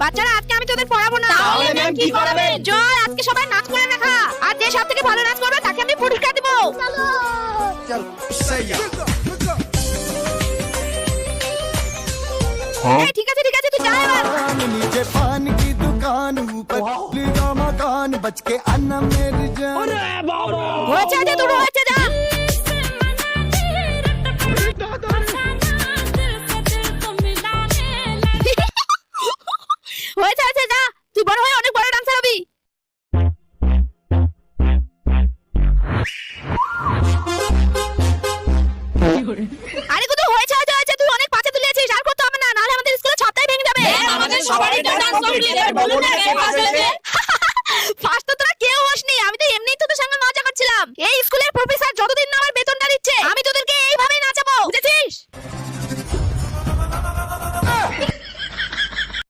বাচ্চারা আজকে আমি তোদের পড়াবো না। তাহলে ম্যাম কি করাবেন? জয়, আজকে সবাই নাচ করে দেখা, আর যে সবথেকে ভালো নাচ করবে তাকে আমি পুরস্কার দেব। এই, ঠিক আছে তুই যা এবার। नीचे पान की दुकान ऊपर का मकान बच के आना मेरी जान। হয়েছে যে তোর হয়েছে, যা। হয়েছে যা, তুই বড় হয়ে অনেক বড় ডান্সার হবি। আরে গুদু, হয়েছে তুই অনেক পাছে তুলেছিস, আর করতে হবে না, নাহলে আমাদের স্কুলে ছাত্রই ভেঙে যাবে। আমাদের সবারই তো ডান্স কমপ্লিট, বলুন না কে ফার্স্ট হয়েছে? ফার্স্ট তো তোরা কেউ হসনি, আমি তো এমনিই তোদের সঙ্গে মজা করছিলাম। এই স্কুলের প্রফেসর যতদিন না